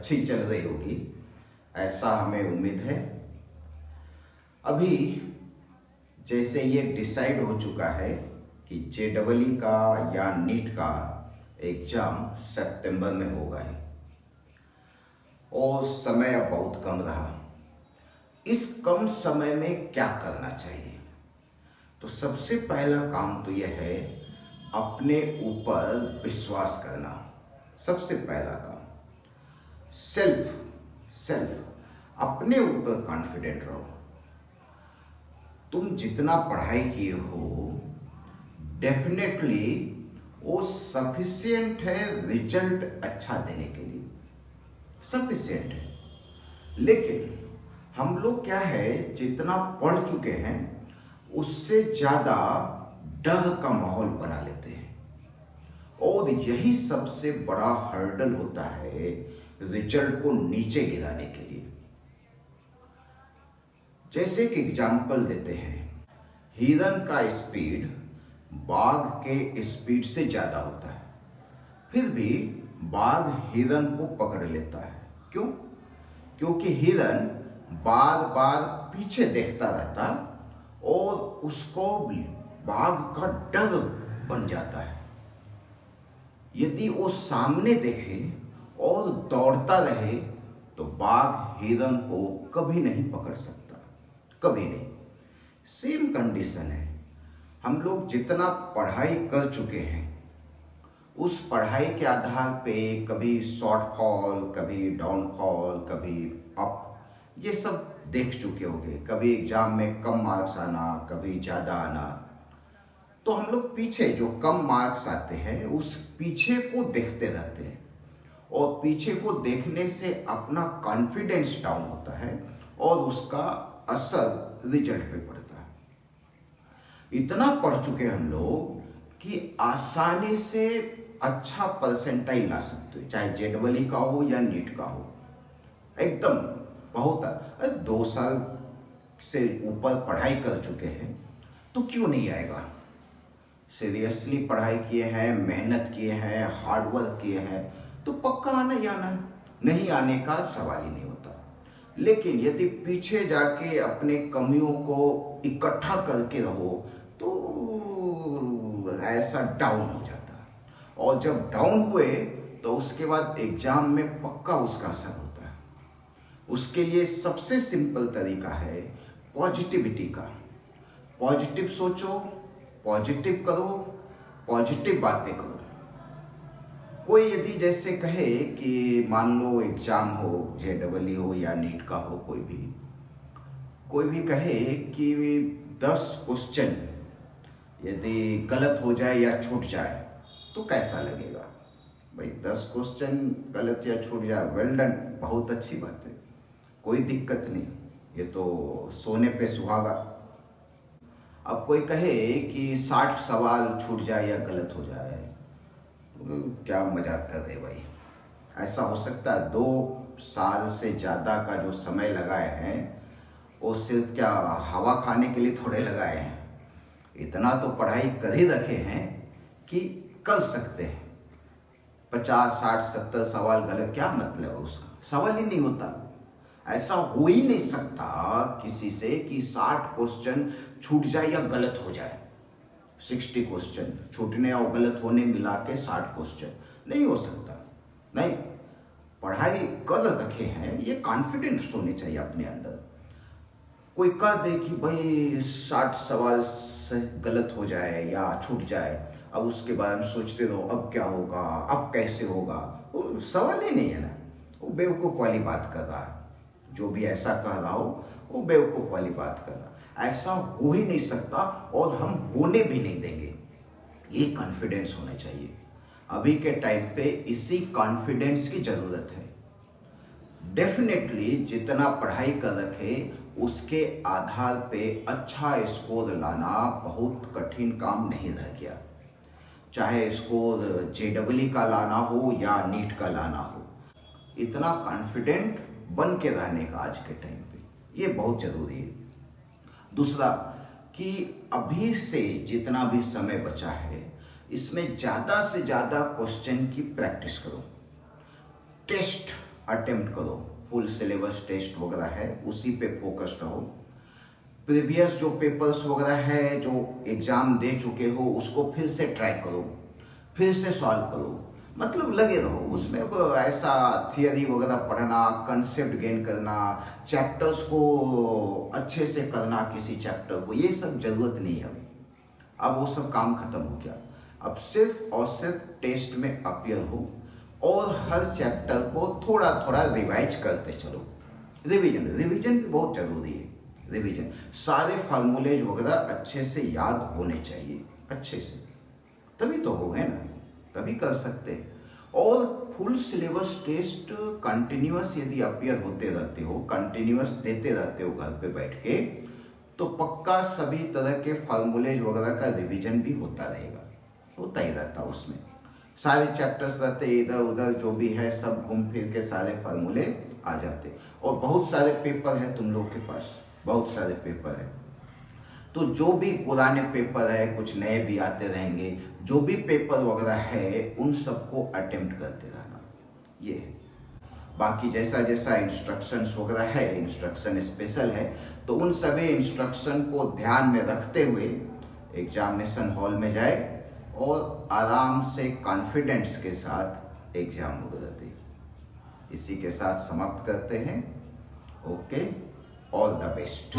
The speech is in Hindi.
अच्छी चल रही होगी, ऐसा हमें उम्मीद है। अभी जैसे ये डिसाइड हो चुका है कि JEE का या नीट का एग्ज़ाम सितंबर में होगा ही, और समय अब बहुत कम रहा। इस कम समय में क्या करना चाहिए? तो सबसे पहला काम तो यह है अपने ऊपर विश्वास करना। सबसे पहला काम सेल्फ अपने ऊपर कॉन्फिडेंट रहो। तुम जितना पढ़ाई किए हो डेफिनेटली वो सफिशिएंट है रिजल्ट अच्छा देने के लिए, सफिशिएंट है। लेकिन हम लोग क्या है, जितना पढ़ चुके हैं उससे ज़्यादा डर का माहौल बना लेते हैं, और यही सबसे बड़ा हर्डल होता है रिजल्ट को नीचे गिराने के लिए। जैसे कि एग्जाम्पल देते हैं, हिरन का स्पीड बाघ के स्पीड से ज़्यादा होता है, फिर भी बाघ हिरन को पकड़ लेता है। क्यों? क्योंकि हिरन बार बार पीछे देखता रहता और उसको बाघ का डर बन जाता है। यदि वो सामने देखे और दौड़ता रहे तो बाघ हिरन को कभी नहीं पकड़ सकता, कभी नहीं। सेम कंडीशन है, हम लोग जितना पढ़ाई कर चुके हैं उस पढ़ाई के आधार पे कभी शॉर्टफॉल, कभी डाउनफॉल, कभी अप, ये सब देख चुके होंगे। कभी एग्जाम में कम मार्क्स आना, कभी ज़्यादा आना। तो हम लोग पीछे जो कम मार्क्स आते हैं उस पीछे को देखते रहते हैं, और पीछे को देखने से अपना कॉन्फिडेंस डाउन होता है और उसका असर रिजल्ट पे पड़ता है। इतना पढ़ चुके हम लोग कि आसानी से अच्छा परसेंटाइल ला सकते हो, चाहे JEE का हो या नीट का हो। एकदम बहुत 2 साल से ऊपर पढ़ाई कर चुके हैं तो क्यों नहीं आएगा? सीरियसली पढ़ाई किए हैं, मेहनत किए हैं, हार्ड वर्क किए हैं तो पक्का आना ही आना है, नहीं आने का सवाल ही नहीं होता। लेकिन यदि पीछे जाके अपने कमियों को इकट्ठा करके रहो तो ऐसा डाउन हो जाता है, और जब डाउन हुए तो उसके बाद एग्जाम में पक्का उसका असर होता है। उसके लिए सबसे सिंपल तरीका है पॉजिटिविटी का। पॉजिटिव सोचो, पॉजिटिव करो, पॉजिटिव बातें करो। कोई यदि जैसे कहे कि मान लो एग्जाम हो, JEE हो या नीट का हो, कोई भी कहे कि 10 क्वेश्चन यदि गलत हो जाए या छूट जाए तो कैसा लगेगा? भाई 10 क्वेश्चन गलत या छूट जाए, वेल डन, बहुत अच्छी बात है, कोई दिक्कत नहीं, ये तो सोने पे सुहागा। अब कोई कहे कि 60 सवाल छूट जाए या गलत हो जाए, क्या मजाक कर रहे भाई? ऐसा हो सकता है? 2 साल से ज़्यादा का जो समय लगाए हैं वो सिर्फ क्या हवा खाने के लिए थोड़े लगाए हैं? इतना तो पढ़ाई कर ही रखे हैं कि कर सकते हैं। 50, 60, 70 सवाल गलत, क्या मतलब है उसका? सवाल ही नहीं होता। ऐसा हो ही नहीं सकता किसी से कि 60 क्वेश्चन छूट जाए या गलत हो जाए। 60 क्वेश्चन छूटने और गलत होने मिला के 60 क्वेश्चन नहीं हो सकता। नहीं, पढ़ाई कर रखे हैं, ये कॉन्फिडेंस होने चाहिए अपने अंदर। कोई कह दे कि भाई 60 सवाल से गलत हो जाए या छूट जाए, अब उसके बारे में सोचते रहो अब क्या होगा, अब कैसे होगा, वो सवाल ही नहीं है ना। वो बेवकूफ़ वाली बात कर रहा है, जो भी ऐसा कह रहा हो वो बेवकूफ़ वाली बात कर रहा है। ऐसा हो ही नहीं सकता और हम होने भी नहीं देंगे। ये कॉन्फिडेंस होना चाहिए। अभी के टाइम पे इसी कॉन्फिडेंस की ज़रूरत है। डेफिनेटली जितना पढ़ाई कर रखे उसके आधार पे अच्छा स्कोर लाना बहुत कठिन काम नहीं रह गया। चाहे स्कोर JEE का लाना हो या नीट का लाना हो, इतना कॉन्फिडेंट बन के रहने का आज के टाइम पे ये बहुत ज़रूरी है। दूसरा कि अभी से जितना भी समय बचा है इसमें ज़्यादा से ज़्यादा क्वेश्चन की प्रैक्टिस करो। टेस्ट अटेम्प्ट करो। फुल सिलेबस टेस्ट वगैरह है उसी पे फोकस्ड रहो। प्रीवियस जो पेपर्स वगैरह है जो एग्ज़ाम दे चुके हो उसको फिर से ट्राई करो, फिर से सॉल्व करो, मतलब लगे रहो उसमें। ऐसा थियरी वगैरह पढ़ना, कंसेप्ट गेन करना, चैप्टर्स को अच्छे से करना, किसी चैप्टर को, ये सब ज़रूरत नहीं है। अब वो सब काम खत्म हो गया। अब सिर्फ और सिर्फ टेस्ट में अपीयर हो और हर चैप्टर को थोड़ा थोड़ा रिवाइज करते चलो। रिवीजन रिवीजन भी बहुत ज़रूरी है। रिवीजन, सारे फार्मूलेज वगैरह अच्छे से याद होने चाहिए, अच्छे से, तभी तो हो, है ना, तभी कर सकते हैं। और फुल सिलेबस टेस्ट कंटिन्यूअस यदि अपीयर होते रहते हो, कंटिन्यूअस देते रहते हो घर पे बैठ के, तो पक्का सभी तरह के फार्मूलेज वगैरह का रिवीजन भी होता रहेगा, होता ही रहता उसमें। सारे चैप्टर्स रहते इधर उधर, जो भी है सब घूम फिर के सारे फार्मूले आ जाते। और बहुत सारे पेपर हैं तुम लोग के पास, बहुत सारे पेपर हैं, तो जो भी पुराने पेपर है, कुछ नए भी आते रहेंगे, जो भी पेपर वगैरह है उन सबको अटेम्प्ट करते रहना, ये है। बाकी जैसा जैसा इंस्ट्रक्शंस वगैरह है, इंस्ट्रक्शन स्पेशल है, तो उन सभी इंस्ट्रक्शन को ध्यान में रखते हुए एग्जामिनेशन हॉल में जाए और आराम से कॉन्फिडेंस के साथ एग्जाम वगैरह दे। इसी के साथ समाप्त करते हैं। Okay, all the best.